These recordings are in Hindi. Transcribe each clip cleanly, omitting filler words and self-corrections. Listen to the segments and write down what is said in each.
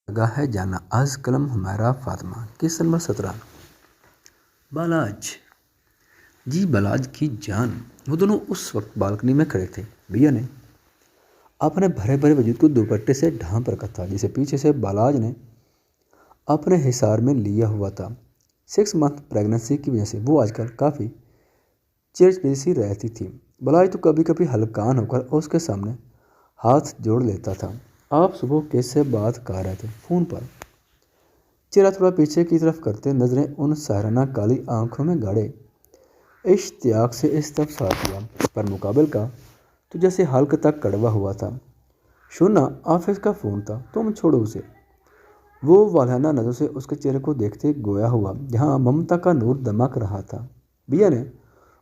लगा है जाना आज कलम हमारा फातिमा किस नंबर 17। बालाज जी बालाज की जान। वो दोनों उस वक्त बालकनी में खड़े थे। भैया ने अपने भरे भरे वजूद को दुपट्टे से ढांप रखा था जिसे पीछे से बालाज ने अपने हिसार में लिया हुआ था। 6 मंथ प्रेगनेंसी की वजह से वो आजकल काफ़ी चिड़चिड़ी रहती थी। बालाज तो कभी कभी हल्कान होकर उसके सामने हाथ जोड़ लेता था। आप सुबह कैसे बात कर रहे थे फ़ोन पर? चेहरा थोड़ा पीछे की तरफ करते नजरें उन सहराना काली आंखों में गाड़े इश्तियाक से इस तरफ साथ दिया पर मुकाबल का तो जैसे हल्क तक कड़वा हुआ था। शोना ऑफिस का फ़ोन था, तुम छोड़ो उसे। वो वालहाना नज़र से उसके चेहरे को देखते गोया हुआ जहाँ ममता का नूर दमक रहा था। बिया ने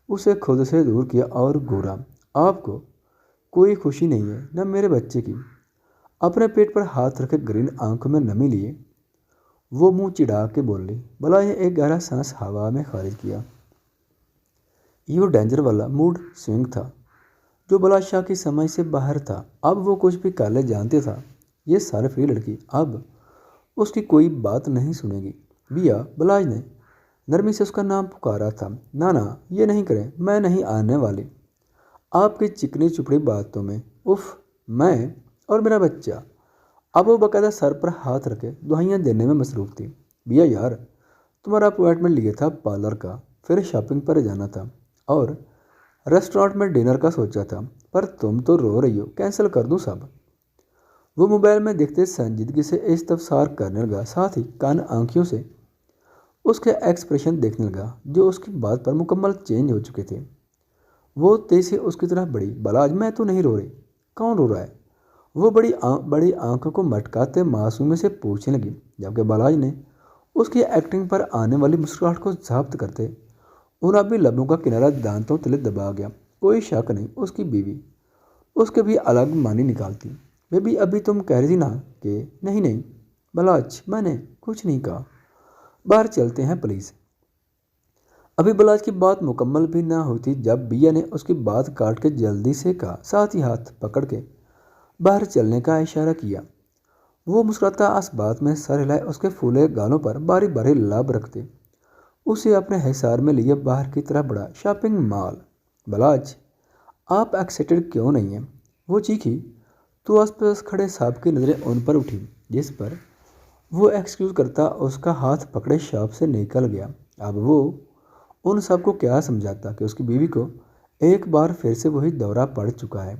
उसे खुद से दूर किया और घूरा। आपको कोई खुशी नहीं है न मेरे बच्चे की। अपने पेट पर हाथ रखे ग्रीन आंखों में नमी लिए वो मुंह चिढ़ा के बोली। भला ये एक गहरा सांस हवा में खारिज किया। ये डेंजर वाला मूड स्विंग था जो बलाशाह की समझ से बाहर था। अब वो कुछ भी कर ले जानते था ये सारे फ्री लड़की अब उसकी कोई बात नहीं सुनेगी। बिया बलाज ने नरमी से उसका नाम पुकारा था। ना ना ये नहीं करें, मैं नहीं आने वाली आपकी चिकनी चुपड़ी बातों में। उफ, मैं और मेरा बच्चा। अब वो बाकायदा सर पर हाथ रखे दुहाइयाँ देने में मसरूफ़ थी। भैया यार, तुम्हारा अपॉइंटमेंट लिया था पार्लर का, फिर शॉपिंग पर जाना था और रेस्टोरेंट में डिनर का सोचा था, पर तुम तो रो रही हो, कैंसिल कर दूँ सब। वो मोबाइल में देखते संजीदगी से इस्तफसार करने लगा, साथ ही कान आंखियों से उसके एक्सप्रेशन देखने लगा जो उसकी बात पर मुकम्मल चेंज हो चुके थे। वो तेजी से उसकी तरफ बढ़ी। बलाज, मैं तो नहीं रो रही। कौन रो रहा है? वो बड़ी आंखों को मटकाते मासूमी से पूछने लगी जबकि बालाज ने उसकी एक्टिंग पर आने वाली मुस्कुराहट को जब्त करते उन अभी लबों का किनारा दांतों तले दबा गया। कोई शक नहीं उसकी बीवी उसके भी अलग मानी निकालती। बेबी अभी तुम कह रही थी ना कि नहीं नहीं। बलाज, मैंने कुछ नहीं कहा, बाहर चलते हैं प्लीज़। अभी बलाज की बात मुकम्मल भी ना हुई थी जब बिया ने उसकी बात काट के जल्दी से कहा, साथ ही हाथ पकड़ के बाहर चलने का इशारा किया। वो मुस्कुराता इस बात में सर हिलाए उसके फूले गालों पर बारी बारी लाभ रखते उसे अपने हिसार में लिए बाहर की तरफ बढ़ा। Shopping mall. बलाज, आप एक्साइटेड क्यों नहीं हैं? वो चीखी तो आसपास खड़े साहब की नज़रें उन पर उठी जिस पर वो एक्सक्यूज़ करता उसका हाथ पकड़े शॉप से निकल गया। अब वो उन सबको क्या समझाता कि उसकी बीवी को एक बार फिर से वही दौरा पड़ चुका है।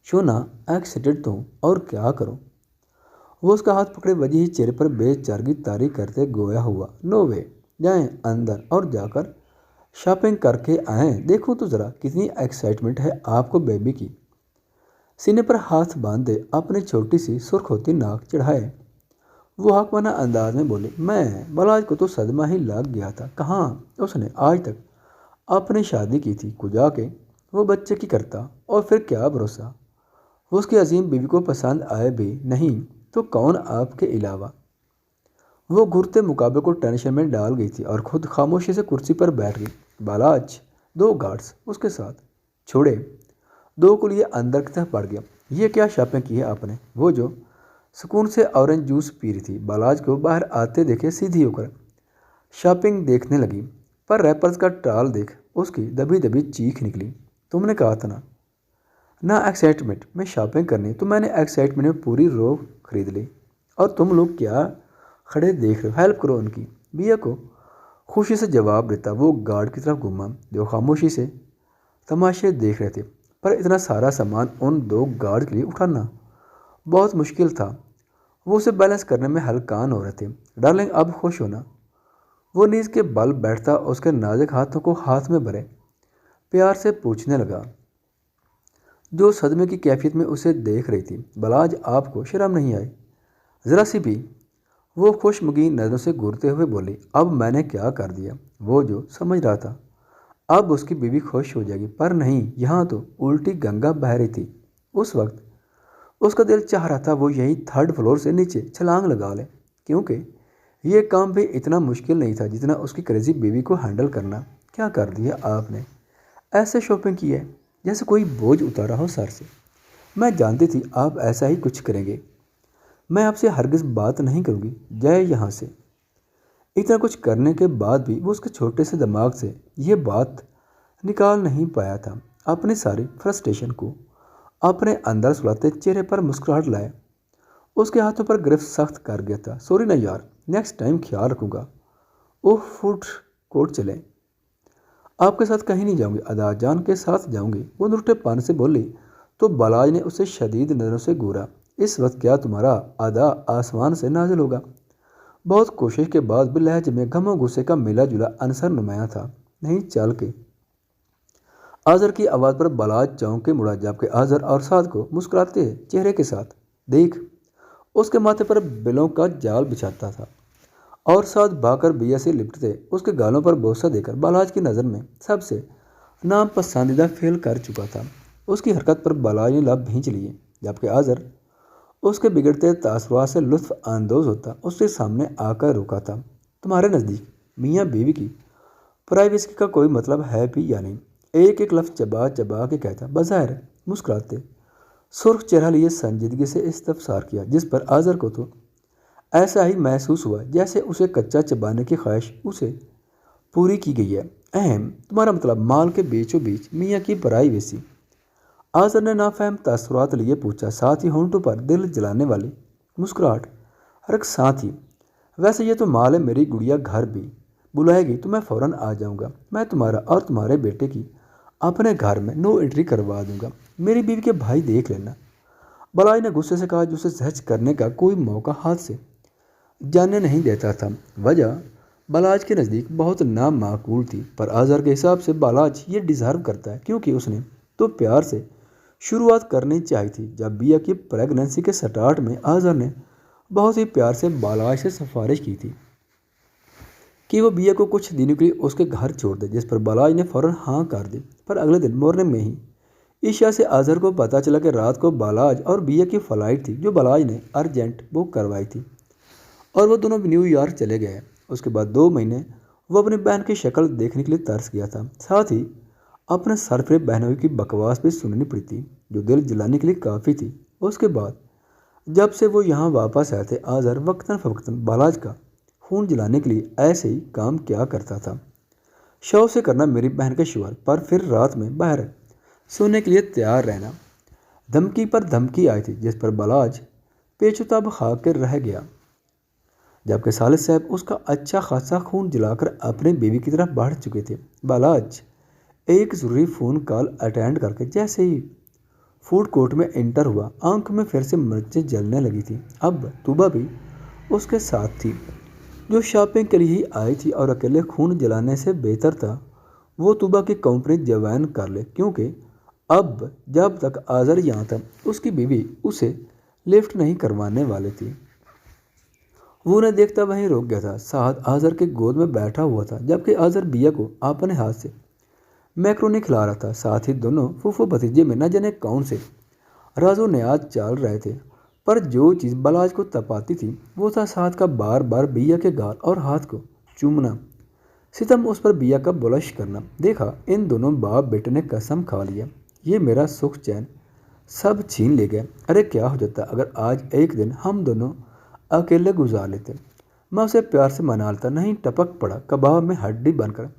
शोना एक्साइटेड तो और क्या करूं? वो उसका हाथ पकड़े वजह ही चेहरे पर बेचारगी तारी करते गोया हुआ। नो वे, जाएं अंदर और जाकर शॉपिंग करके आएं। देखो तो ज़रा कितनी एक्साइटमेंट है आपको बेबी की। सीने पर हाथ बांधे अपनी छोटी सी सुर्ख होती नाक चढ़ाए वो हकमाना अंदाज में बोले, मैं बलाज को तो सदमा ही लग गया था। कहाँ उसने आज तक अपनी शादी की थी, कुजा के वो बच्चे की करता और फिर क्या भरोसा वो उसकी अजीम बीवी को पसंद आए भी नहीं तो कौन आपके अलावा। वो घुरते मुकाबले को टेंशन में डाल गई थी और खुद खामोशी से कुर्सी पर बैठ गई। बालाज, 2 गार्ड्स उसके साथ छोड़े, 2 को लिए अंदर की तरफ बढ़ गया। ये क्या शॉपिंग की है आपने? वो जो सुकून से ऑरेंज जूस पी रही थी बालाज को बाहर आते देखे सीधी होकर शॉपिंग देखने लगी, पर रैपर्स का टाल देख उसकी दबी दबी चीख निकली। तुमने कहा था ना ना एक्साइटमेंट में शॉपिंग करनी, तो मैंने एक्साइटमेंट में पूरी रो खरीद ली और तुम लोग क्या खड़े देख रहे हो? हेल्प करो उनकी। बिया को खुशी से जवाब देता वो गार्ड की तरफ घूमा जो खामोशी से तमाशे देख रहे थे। पर इतना सारा सामान उन 2 गार्ड के लिए उठाना बहुत मुश्किल था। वो उसे बैलेंस करने में हलकान हो रहे थे। डार्लिंग, अब खुश होना। वो नीज के बल बैठता उसके नाजुक हाथों को हाथ में भरे प्यार से पूछने लगा जो सदमे की कैफियत में उसे देख रही थी। बलाज, आपको शर्म नहीं आई ज़रा सी भी? वो खुशमगीन नज़रों से घूरते हुए बोली, अब मैंने क्या कर दिया? वो जो समझ रहा था अब उसकी बीवी खुश हो जाएगी, पर नहीं, यहाँ तो उल्टी गंगा बह रही थी। उस वक्त उसका दिल चाह रहा था वो यही 3rd फ्लोर से नीचे छलांग लगा ले, क्योंकि ये काम भी इतना मुश्किल नहीं था जितना उसकी क्रेजी बीवी को हैंडल करना। क्या कर दिया आपने? ऐसे शॉपिंग की है जैसे कोई बोझ उतारा हो सर से। मैं जानती थी आप ऐसा ही कुछ करेंगे। मैं आपसे हरगिज़ बात नहीं करूँगी, जय यहाँ से। इतना कुछ करने के बाद भी वो उसके छोटे से दिमाग से ये बात निकाल नहीं पाया था। अपनी सारी फ्रस्ट्रेशन को अपने अंदर सुलाते चेहरे पर मुस्कुराहट लाए। उसके हाथों पर ग्रिफ सख्त कर गया था। सॉरी ना यार, नेक्स्ट टाइम ख्याल रखूँगा। ओह, फूड कोर्ट चलें। आपके साथ कहीं नहीं जाऊंगी, अदा जान के साथ जाऊंगी, वो नुरटेपन से बोली। तो बालाज ने उसे शदीद नज़रों से घूरा। इस वक्त क्या तुम्हारा अदा आसमान से नाजिल होगा? बहुत कोशिश के बाद भी लहजे में गम और गुस्से का मिला जुला अंसर नुमाया था। नहीं चल के। आजर की आवाज़ पर बालाज चौंक के मुड़ा, जबकि आजर और साद को मुस्कुराते चेहरे के साथ देख उसके माथे पर बिलों का जाल बिछाता था। और साथ भाकर बिया से लिपटते उसके गालों पर बोसा देकर बालाज की नज़र में सबसे नापसंदीदा फेल कर चुका था। उसकी हरकत पर बालाज ने लब भींच लिए, जबकि आजर उसके बिगड़ते तासुरात से लुत्फ अंदोज होता उसके सामने आकर रुका था। तुम्हारे नज़दीक मियाँ बीवी की प्राइवेसी का कोई मतलब है भी या नहीं? एक एक लफ्ज़ चबा चबा के कहता, बज़ाहिर मुस्कुराते सुर्ख चेहरा लिए संजीदगी से इस्तफसार किया, जिस पर आजर को तो ऐसा ही महसूस हुआ जैसे उसे कच्चा चबाने की ख्वाहिश उसे पूरी की गई है। अहम, तुम्हारा मतलब माल के बीचों बीच मियाँ की प्राइवेसी? आजर ने नाफहम तासुरात लिए पूछा, साथ ही होंठों पर दिल जलाने वाली मुस्कुराहट रख साथ ही। वैसे ये तो माल है, मेरी गुड़िया घर भी बुलाएगी तो मैं फ़ौरन आ जाऊँगा। मैं तुम्हारा और तुम्हारे बेटे की अपने घर में नो एंट्री करवा दूँगा। मेरी बीवी के भाई देख लेना। बलाई ने गुस्से से कहा, जो उसे सहज करने का कोई मौका हाथ से जानने नहीं देता था। वजह बालाज के नज़दीक बहुत नामाकूल थी, पर आज़र के हिसाब से बालाज ये डिज़र्व करता है, क्योंकि उसने तो प्यार से शुरुआत करनी चाहिए थी। जब बिया की प्रेगनेंसी के स्टार्ट में आज़र ने बहुत ही प्यार से बालाज से सिफारिश की थी कि वो बिया को कुछ दिनों के लिए उसके घर छोड़ दे, जिस पर बालाज ने फ़ौरन हाँ कर दी। पर अगले दिन मॉर्निंग में ही ईशा से आज़र को पता चला कि रात को बालाज और बिया की फ़्लाइट थी, जो बालाज ने अर्जेंट बुक करवाई थी, और वो दोनों न्यूयॉर्क चले गए। उसके बाद 2 महीने वो अपनी बहन की शक्ल देखने के लिए तरस गया था। साथ ही अपने सरफरे बहनोई की बकवास भी सुननी पड़ी थी, जो दिल जलाने के लिए काफ़ी थी। उसके बाद जब से वो यहाँ वापस आए थे, आज़र वक्तन फ़वक्तन बालाज का खून जलाने के लिए ऐसे ही काम क्या करता था। शौक से करना मेरी बहन के शुगर, पर फिर रात में बाहर सोने के लिए तैयार रहना। धमकी पर धमकी आई थी, जिस पर बालाज पेचुताब खा कर रह गया, जबकि सालिद साहब उसका अच्छा खासा खून जलाकर अपने बीवी की तरफ बढ़ चुके थे। बालाज एक ज़रूरी फ़ोन कॉल अटेंड करके जैसे ही फूड कोर्ट में एंटर हुआ, आंख में फिर से मिर्चें जलने लगी थी। अब तूबा भी उसके साथ थी, जो शॉपिंग के लिए ही आई थी, और अकेले खून जलाने से बेहतर था वो तूबा की कंपनी ज्वाइन कर ले, क्योंकि अब जब तक आज़र यहाँ था उसकी बीवी उसे लिफ्ट नहीं करवाने वाली थी। वो उन्हें देखता वहीं रुक गया था। साद आज़र के गोद में बैठा हुआ था, जबकि आज़र बिया को अपने हाथ से मैक्रोनी खिला रहा था। साथ ही दोनों फूफू भतीजे में न जाने कौन से राजो न्याज चल रहे थे, पर जो चीज़ बालाज को तपाती थी वो था साद का बार बार बिया के गाल और हाथ को चूमना, सितम उस पर बिया का बुलश करना। देखा, इन दोनों बाप बेटे ने कसम खा लिया, ये मेरा सुख चैन सब छीन ले गए। अरे क्या हो जाता अगर आज एक दिन हम दोनों अकेले गुजार लेते। मैं उसे प्यार से मना लेता, नहीं टपक पड़ा कबाब में हड्डी बनकर।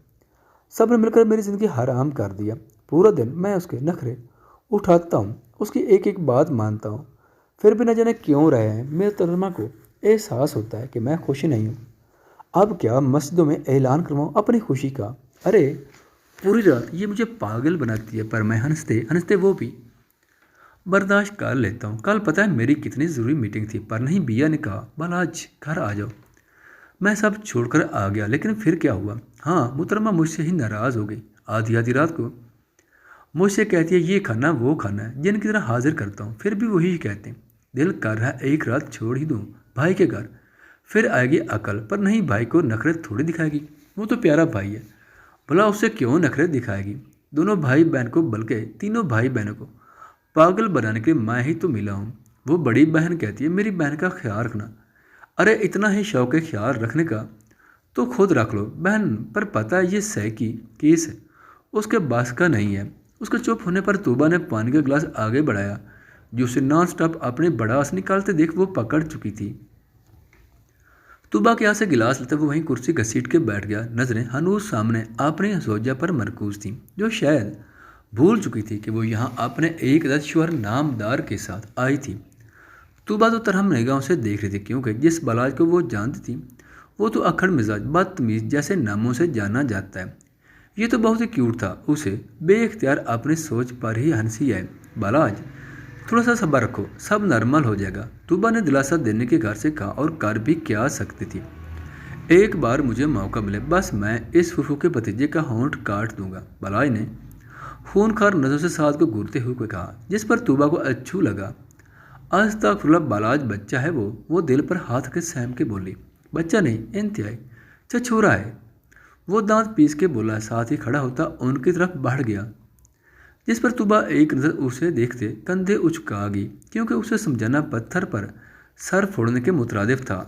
सब ने मिलकर मेरी ज़िंदगी हराम कर दिया। पूरा दिन मैं उसके नखरे उठाता हूँ, उसकी एक एक बात मानता हूँ, फिर भी न जाने क्यों रहे हैं मेरे तर्जमा को एहसास होता है कि मैं खुश नहीं हूँ। अब क्या मस्जिदों में ऐलान करवाऊँ अपनी खुशी का? अरे पूरी रात ये मुझे पागल बनाती है, पर मैं हंसते हंसते वो भी बर्दाश्त कर लेता हूँ। कल पता है मेरी कितनी ज़रूरी मीटिंग थी, पर नहीं, बिया ने कहा बाल आज घर आ जाओ। मैं सब छोड़कर आ गया, लेकिन फिर क्या हुआ? हाँ, मुहतरमा मुझसे ही नाराज़ हो गई। आधी आधी रात को मुझसे कहती है ये खाना वो खाना है, जिनकी तरह हाजिर करता हूँ, फिर भी वही कहते हैं। दिल कर रहा है एक रात छोड़ ही दूँ भाई के घर, फिर आएगी अकल। पर नहीं, भाई को नखरे थोड़ी दिखाएगी, वो तो प्यारा भाई है, भला उससे क्यों नखरे दिखाएगी? दोनों भाई बहन को, बल्कि तीनों भाई बहनों को पागल बनाने के लिए मैं ही तो मिला हूँ। वो बड़ी बहन कहती है मेरी बहन का ख्याल रखना। अरे इतना ही शौक है ख्याल रखने का तो खुद रख लो बहन, पर पता है ये सह की केस है, उसके बस का नहीं है। उसके चुप होने पर तूबा ने पानी का गिलास आगे बढ़ाया, जो उसे नॉन स्टॉप अपने बड़ास निकालते देख वो पकड़ चुकी थी। तूबा के यहाँ से गिलास लेते वो वहीं कुर्सी घसीट के बैठ गया। नजरें हनूज सामने अपने हसोजा पर मरकूज थीं, जो शायद भूल चुकी थी कि वो यहाँ अपने एक दस्वर नामदार के साथ आई थी। तूबा तो तरहम निगाहों से देख रही थी, क्योंकि जिस बलाज को वो जानती थी वो तो अखड़ मिजाज बदतमीज जैसे नामों से जाना जाता है। ये तो बहुत ही क्यूट था। उसे बेइख्तियार अपनी सोच पर ही हंसी आई। बलाज, थोड़ा सा सब्र रखो, सब नॉर्मल हो जाएगा, तूबा ने दिलासा देने के घर से कहा, और कर भी क्या सकती थी। एक बार मुझे मौका मिले बस मैं इस फूफू के भतीजे का होंठ काट दूंगा, बलाज ने खूनखार नजरों से साथ को घूरते हुए कहा, जिस पर तूबा को अच्छू लगा। अस्तगफुरुल्लाह, बलाज बच्चा है वो दिल पर हाथ के सहम के बोली। बच्चा नहीं, इंतहाई छछूरा है, वो दांत पीस के बोला, साथ ही खड़ा होता उनकी तरफ बढ़ गया। जिस पर तूबा एक नज़र उसे देखते कंधे उचका गई, क्योंकि उसे समझाना पत्थर पर सर फोड़ने के मुतरादिफ था।